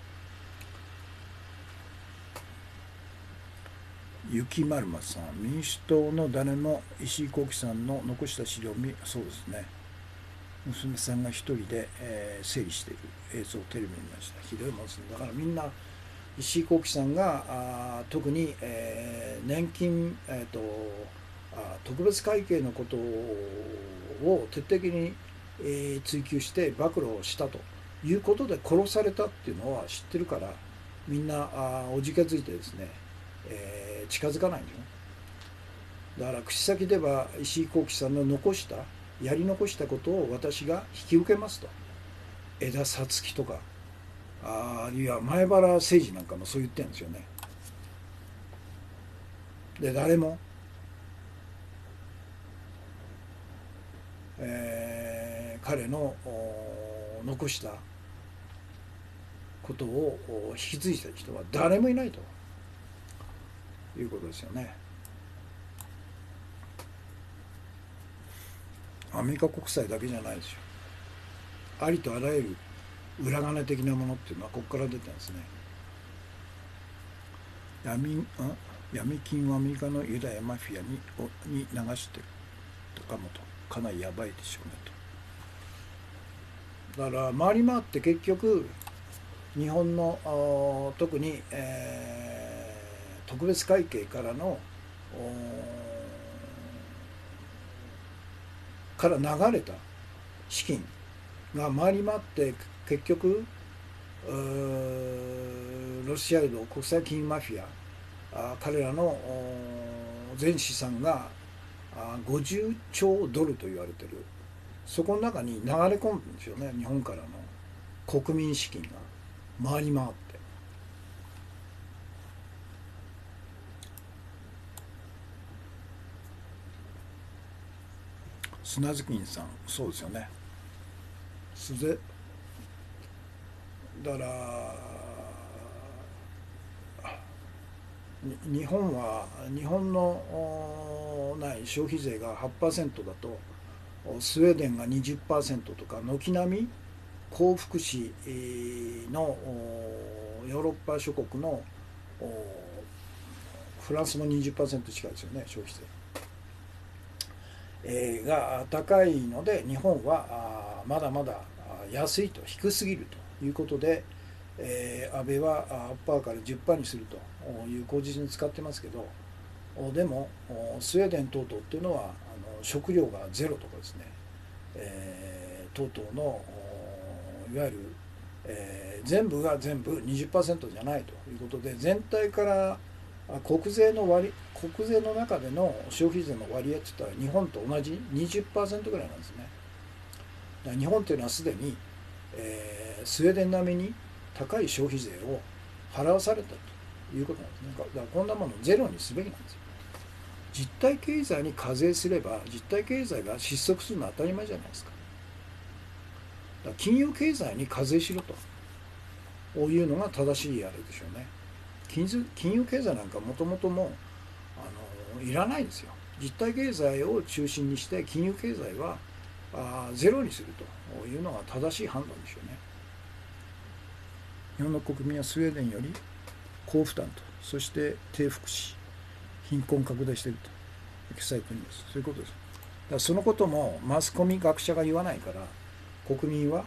Speaker 1: 雪丸松さん、民主党の誰も石井幸喜さんの残した資料をそうですね、娘さんが一人で、整理している映像をテレビに見ました。ひどいもんですね。だからみんな石井幸喜さんが特に、年金、特別会計のことを徹底的に、追求して暴露をしたということで殺されたっていうのは知ってるから、みんなおじけづいてですね、近づかないんだよ。だから口先では石井幸喜さんのやり残したことを私が引き受けますと。江田五月とかあるいは前原誠司なんかもそう言ってるんですよね。で誰も、彼の残したことを引き継いだ人は誰もいないということですよね。アメリカ国債だけじゃないですよ。ありとあらゆる裏金的なものっていうのはここから出てるんですね。闇金はアメリカのユダヤマフィアに流してるとかもと、かなりやばいでしょうねと。だから回り回って結局日本の特に、特別会計から流れた資金が回り回って結局ロシアの国際金融マフィア彼らの全資産が50兆ドルと言われてる、そこの中に流れ込むんですよね。日本からの国民資金が回り回って。砂月金さん、そうですよね。だから日本の消費税が 8% だとスウェーデンが 20% とか軒並み高福祉のヨーロッパ諸国のフランスも 20% 近いですよね、消費税が高いので、日本はまだまだ安いと、低すぎるということで、安倍は8%から 10% にするという口実に使ってますけど、でもスウェーデン等々っていうのは食料がゼロとかですね、等々のいわゆる、全部が全部 20% じゃないということで、全体から国税の中での消費税の割合って言ったら日本と同じ 20% ぐらいなんですね。だから日本というのはすでに、スウェーデン並みに高い消費税を払わされたということなんですね。だからこんなものをゼロにすべきなんですよ。実体経済に課税すれば実体経済が失速するのは当たり前じゃないですか。だから金融経済に課税しろというのが正しいあれでしょうね。金融経済なんかもともともういらないですよ。実体経済を中心にして金融経済はゼロにするというのが正しい判断でしょうね。日本の国民はスウェーデンより高負担と、そして低福祉、貧困拡大していると記載国です。そういうことです。だからそのこともマスコミ学者が言わないから、国民は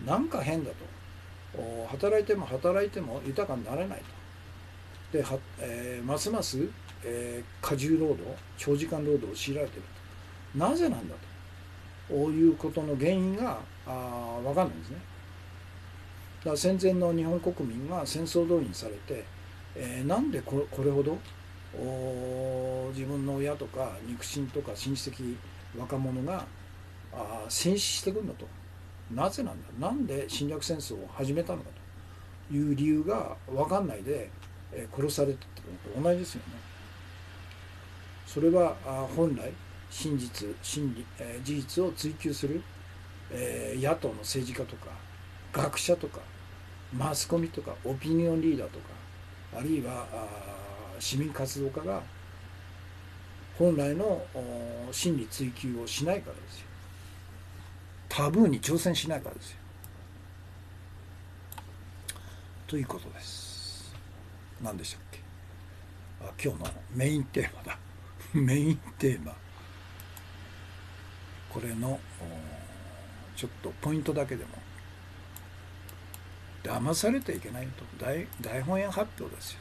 Speaker 1: なんか変だと、働いても働いても豊かになれないと。でますます、過重労働、長時間労働を強いられていると。なぜなんだということの原因が分かんないんですね。だから戦前の日本国民が戦争動員されて、なんでこれほど自分の親とか肉親とか親戚若者が戦死してくるのと。なぜなんだ、なんで侵略戦争を始めたのかという理由が分かんないで殺されてたのと同じですよね。それは本来真実真理、事実を追求する、野党の政治家とか学者とかマスコミとかオピニオンリーダーとか、あるいは市民活動家が本来の真理追求をしないからですよ。タブーに挑戦しないからですよ。ということです。何でしたっけ。今日のメインテーマだ。メインテーマ。これのちょっとポイントだけでも、騙されてはいけないと。大本営発表ですよ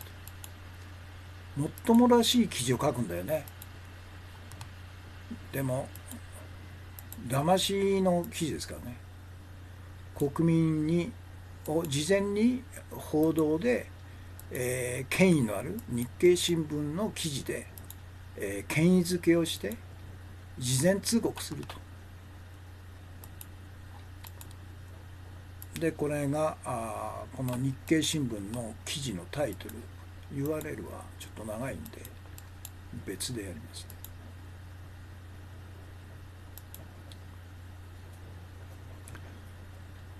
Speaker 1: と。もっともらしい記事を書くんだよね。でも騙しの記事ですからね。国民に事前に報道で、権威のある日経新聞の記事で、権威づけをして事前通告すると。でこれがこの日経新聞の記事のタイトル URL はちょっと長いんで別でやりますね。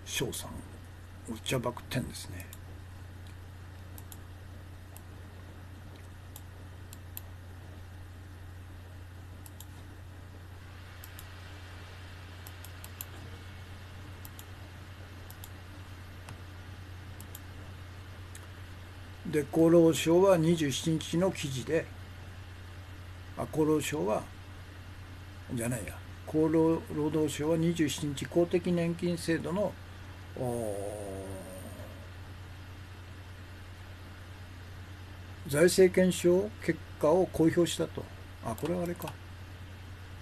Speaker 1: 翔さんお茶爆点ですね。で厚労省は27日の記事で厚労省はじゃないや厚労労働省は27日公的年金制度の財政検証結果を公表したと。これはあれか、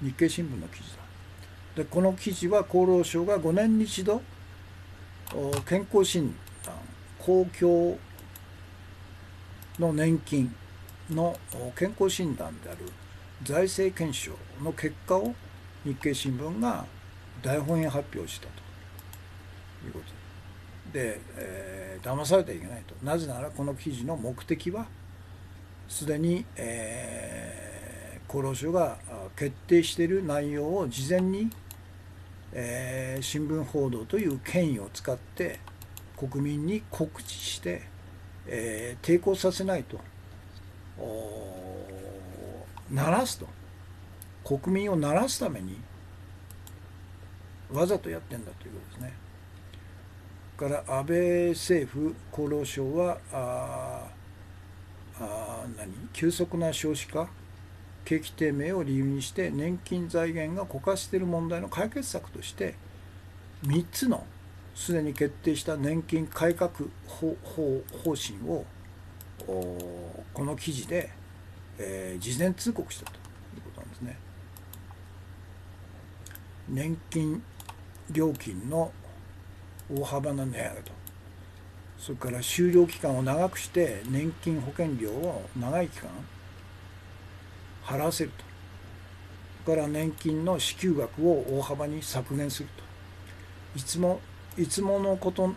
Speaker 1: 日経新聞の記事だ。でこの記事は厚労省が5年に一度健康診断、公共の年金の健康診断である財政検証の結果を日経新聞が大本営発表したということで、騙されてはいけないと。なぜならこの記事の目的はすでに、厚労省が決定している内容を事前に、新聞報道という権威を使って国民に告知して、抵抗させないと、鳴らすと、国民を鳴らすためにわざとやってんだということですね。から安倍政府厚労省は急速な少子化景気低迷を理由にして年金財源が枯渇している問題の解決策として3つのすでに決定した年金改革方針をこの記事で、事前通告したということなんですね。年金料金の大幅な値上げと、それから終了期間を長くして年金保険料を長い期間払わせると、それから年金の支給額を大幅に削減すると、いつもいつものこと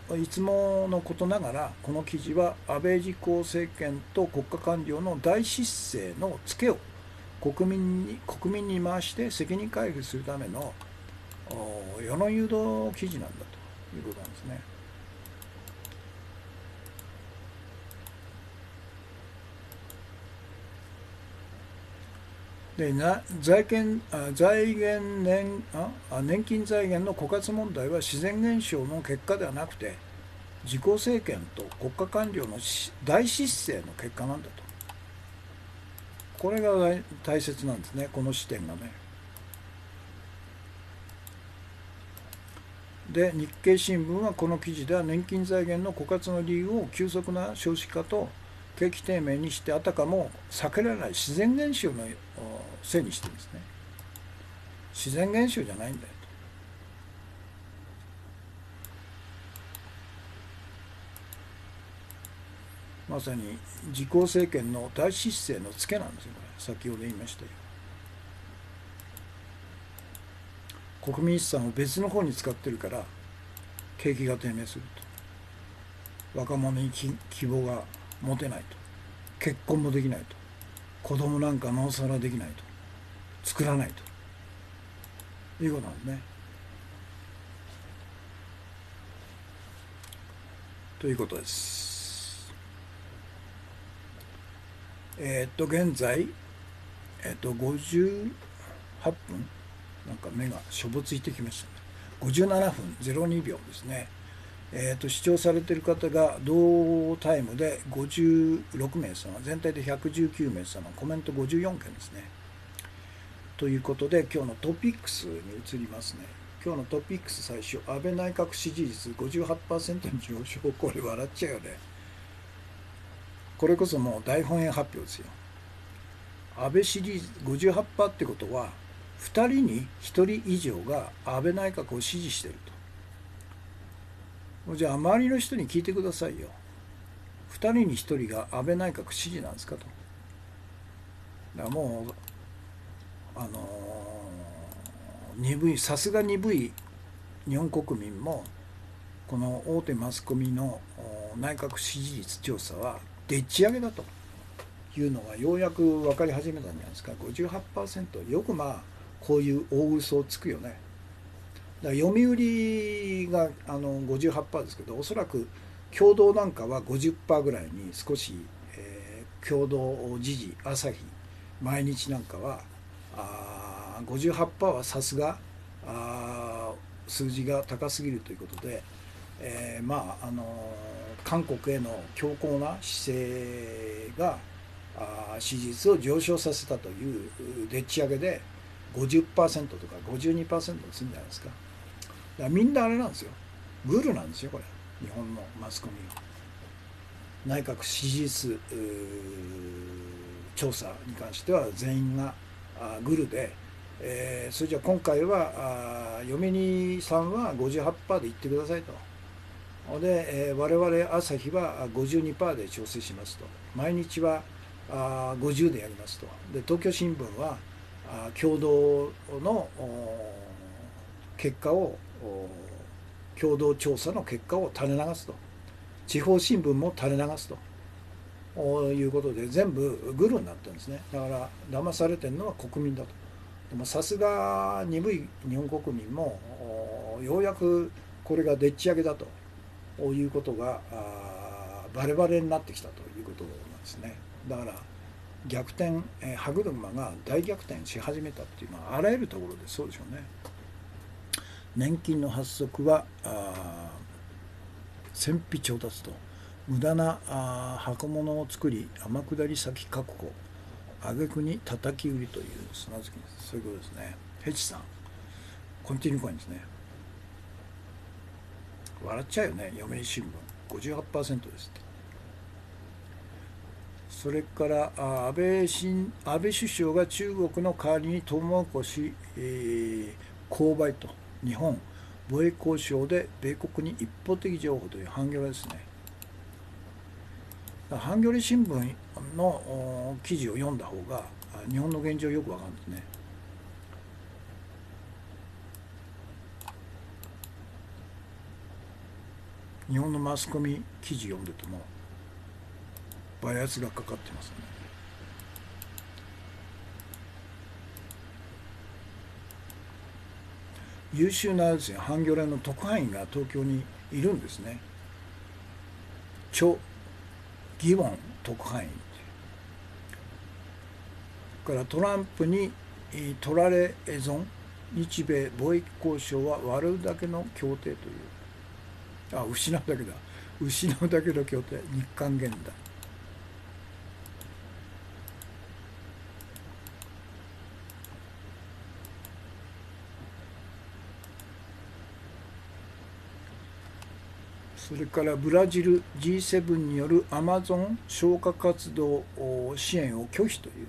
Speaker 1: ながら、この記事は安倍自公政権と国家官僚の大失政のツケを国民に回して責任回避するための世論誘導記事なんだということなんですね。で年金財源の枯渇問題は自然現象の結果ではなくて、自公政権と国家官僚の大失政の結果なんだと。これが大切なんですね、この視点がね。で、日経新聞はこの記事では年金財源の枯渇の理由を急速な少子化と景気低迷にして、あたかも避けられない自然現象のせいにしてるんですね。自然現象じゃないんだよと。まさに自公政権の大失政のツケなんですよ、これ。先ほど言いましたよ。国民資産を別の方に使ってるから景気が低迷すると。若者に希望が持てないと。結婚もできないと。子供なんかなおさらできないと。作らないということなんですね。ということです。現在、58分、なんか目がしょぼついてきましたね。57分02秒ですね。視聴されている方が同タイムで56名様、全体で119名様、コメント54件ですね。ということで、今日のトピックスに移りますね。今日のトピックス最初、安倍内閣支持率 58% に上昇。これ笑っちゃうよね。これこそもう大本営発表ですよ。安倍支持率 58% ってことは、2人に1人以上が安倍内閣を支持していると。じゃあ周りの人に聞いてくださいよ。2人に1人が安倍内閣支持なんですかと。だからもう鈍い、さすが鈍い日本国民も、この大手マスコミの内閣支持率調査はでっち上げだというのがようやく分かり始めたんじゃないですか。 58%、 よくまあこういう大嘘をつくよね。だから読売が58%ですけど、おそらく共同なんかは50%ぐらいに少し、共同時事朝日毎日なんかは58%はさすが数字が高すぎるということで、韓国への強硬な姿勢が支持率を上昇させたというでっち上げで 50% とか 52% にするんじゃないですか。だからみんなあれなんですよ、グルなんですよこれ。日本のマスコミは内閣支持率調査に関しては全員がグルで、それじゃあ今回は読売さんは 58% で言ってくださいと。で、我々朝日は 52% で調整しますと。毎日は50でやりますと。で、東京新聞は共同の結果を共同調査の結果を垂れ流すと。地方新聞も垂れ流すということで、全部グルになってるんですね。だから騙されてるのは国民だと。でもさすが鈍い日本国民もようやくこれがでっち上げだということがバレバレになってきたということなんですね。だから逆転、歯車が大逆転し始めたっていうのはあらゆるところでそうでしょうね。年金の発足は戦費調達と無駄な箱物を作り天下り先確保、挙句に叩き売りという砂付きです。そういうことですね。ヘチさん、コンティニューコインですね。笑っちゃうよね。読売新聞 58% ですって。それから安倍首相が中国の代わりにトウモロコシ、購買と日本貿易交渉で米国に一方的情報というハンギョレですね。ハンギョレ新聞の記事を読んだ方が日本の現状よくわかるんですね。日本のマスコミ記事読んでてもバイアスがかかってますね。優秀なですね、ハンギョレの特派員が東京にいるんですね。チョ・ギウォン特派員。からトランプに取られ損、日米貿易交渉は割るだけの協定という、失うだけだ、失うだけの協定、日韓現代。それからブラジル G7 によるアマゾン消火活動支援を拒否という、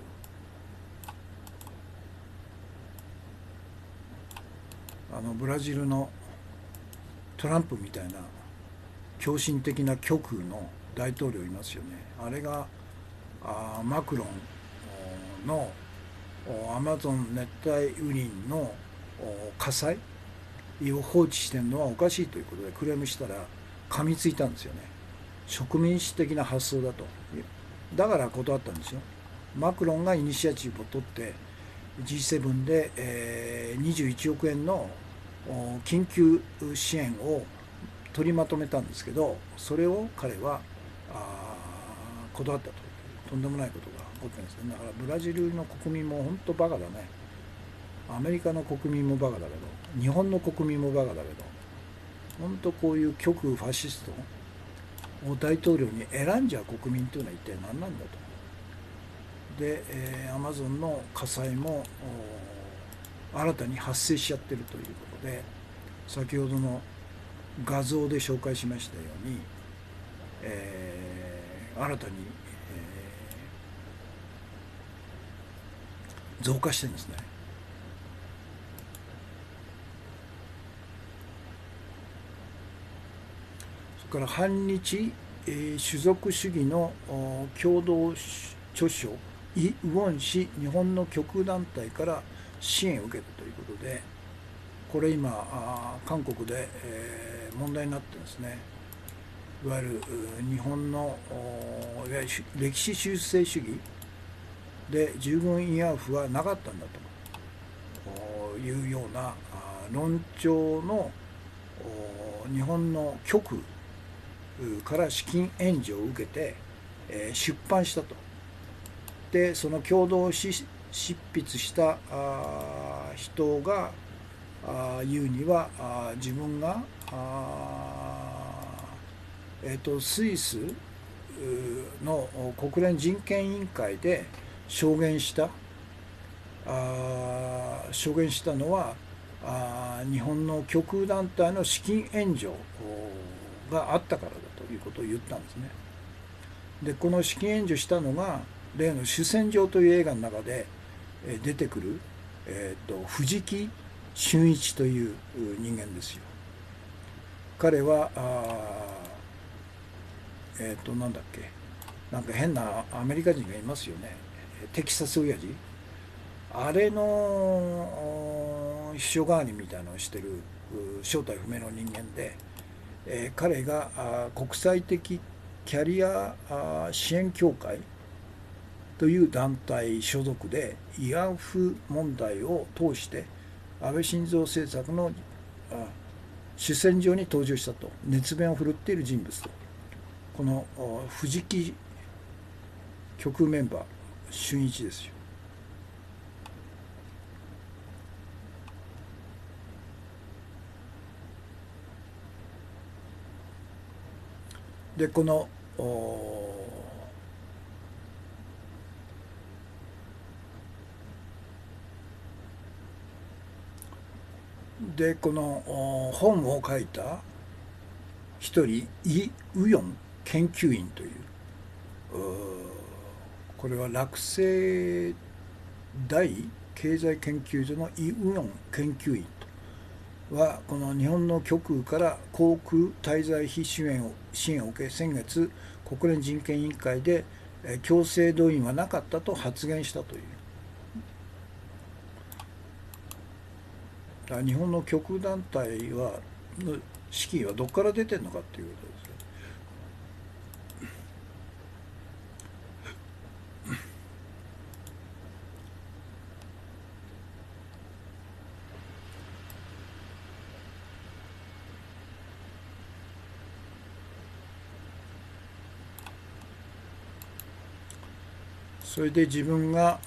Speaker 1: ブラジルのトランプみたいな狂信的な極右の大統領いますよね。あれがマクロンのアマゾン熱帯雨林の火災を放置してるのはおかしいということでクレームしたら噛みついたんですよね。植民地的な発想だと。だから断ったんですよ。マクロンがイニシアチブを取って G7 で21億円の緊急支援を取りまとめたんですけど、それを彼は断ったというとんでもないことが起こってるんですね。だからブラジルの国民も本当バカだね。アメリカの国民もバカだけど、日本の国民もバカだけど、本当こういう極右ファシストを大統領に選んじゃう国民というのは一体何なんだと。で、アマゾンの火災も新たに発生しちゃってるということで、先ほどの画像で紹介しましたように、新たに、増加してるんですね。それから反日、種族主義の共同著書イ・ウォン氏日本の極右団体から支援を受けたということで、これ今韓国で問題になってるんですね。いわゆる日本の歴史修正主義で従軍慰安婦はなかったんだというような論調の日本の極右から資金援助を受けて出版したと。でその共同執筆した人が言うには自分がスイスの国連人権委員会で証言したのは日本の極右団体の資金援助があったからだということを言ったんですね。でこの資金援助したのが例の「主戦場」という映画の中で出てくる、藤木俊一という人間ですよ。彼はなんだっけ、なんか変なアメリカ人がいますよね。テキサス親父、あれの秘書代わりみたいなのをしてる正体不明の人間で、彼が国際的キャリア支援協会という団体所属で慰安婦問題を通して安倍晋三政策の主戦場に登場したと熱弁を振るっている人物と、この藤木極右メンバー俊一ですよ。でこの本を書いた一人イ・ウヨン研究員という、これは落成大経済研究所のイ・ウヨン研究員はこの日本の極右から航空滞在費支援を受け、先月国連人権委員会で強制動員はなかったと発言したという。日本の極右団体は資金はどこから出てるのかっていうことですよ。それで自分が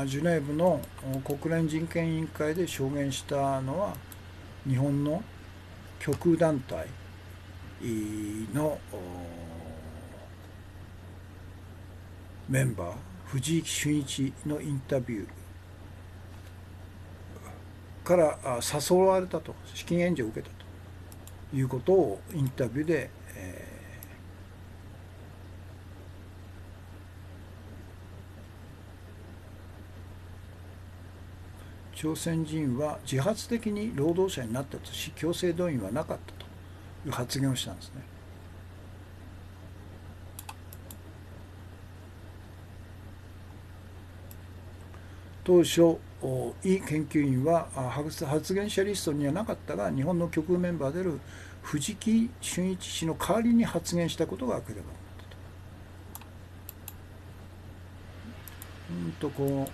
Speaker 1: ジュネーブの国連人権委員会で証言したのは、日本の極右団体のメンバー藤井俊一のインタビューから誘われたと、資金援助を受けたということをインタビューで、朝鮮人は自発的に労働者になったとし、強制動員はなかったという発言をしたんですね。当初、イ研究員は発言者リストにはなかったが、日本の極右メンバーである藤木俊一氏の代わりに発言したことが明らかになったと。こう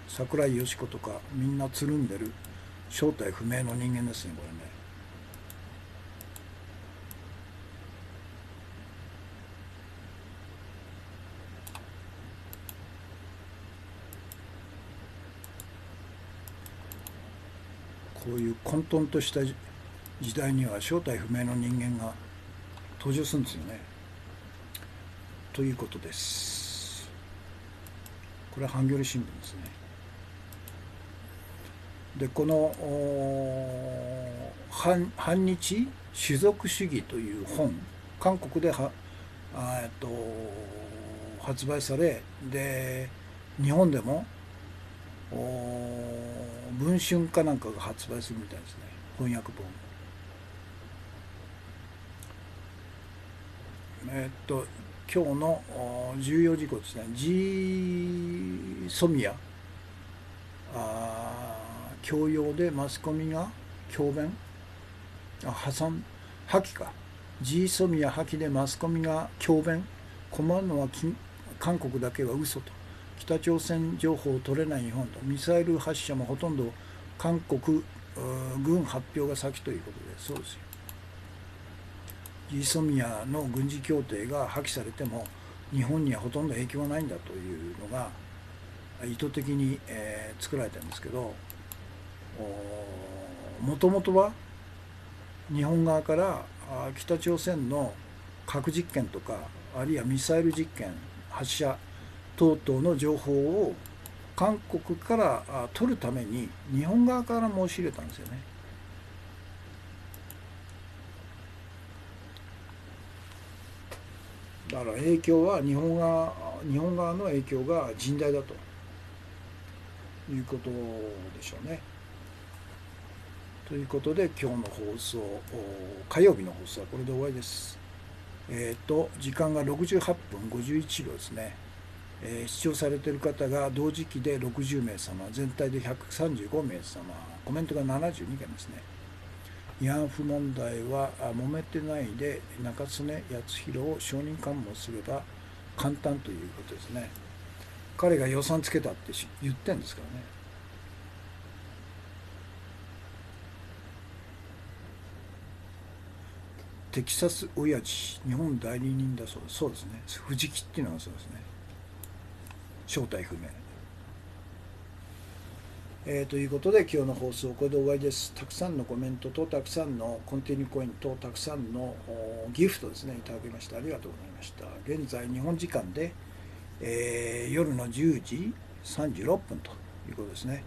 Speaker 1: 桜井よし子とかみんなつるんでる正体不明の人間ですね、これね。こういう混沌とした時代には正体不明の人間が登場するんですよね。ということです。これはハンギョレ新聞ですね。でこの反日種族主義という本、韓国で発売され、で日本でも文春かなんかが発売するみたいですね、翻訳本。今日の重要事項ですね。ジーソミア強要でマスコミが強弁、破棄か、ジーソミア破棄でマスコミが強弁、困るのは韓国だけは嘘と、北朝鮮情報を取れない日本と、ミサイル発射もほとんど韓国軍発表が先ということで、そうですよ。ジーソミアの軍事協定が破棄されても日本にはほとんど影響がないんだというのが意図的に作られたんですけど、もともとは日本側から北朝鮮の核実験とか、あるいはミサイル実験発射等々の情報を韓国から取るために日本側から申し入れたんですよね。だから影響は日本側の影響が甚大だということでしょうね。ということで今日の放送、火曜日の放送はこれで終わりです。時間が68分51秒ですね。視聴されている方が同時期で60名様、全体で135名様、コメントが72件ですね。慰安婦問題は揉めてないで中曽根康弘を証人喚問すれば簡単ということですね。彼が予算つけたって言ってんですからね。テキサス親父日本代理人だそうです。そうですね。藤木っていうのはそうですね。正体不明。ということで今日の放送これで終わりです。たくさんのコメントとたくさんのコンティニューコインとたくさんのギフトですね、いただきましてありがとうございました。現在日本時間で、夜の10時36分ということですね。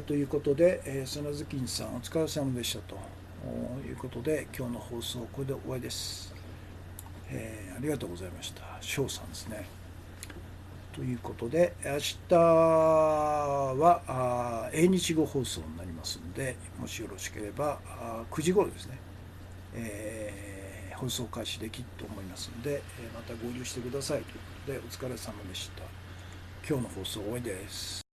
Speaker 1: ということで、サナズキンさんお疲れ様でしたということで今日の放送これで終わりです。ありがとうございました。翔さんですね。ということで明日は英日語放送になりますので、もしよろしければ9時頃ですね、放送開始できると思いますので、また合流してくださいということでお疲れ様でした。今日の放送終わりです。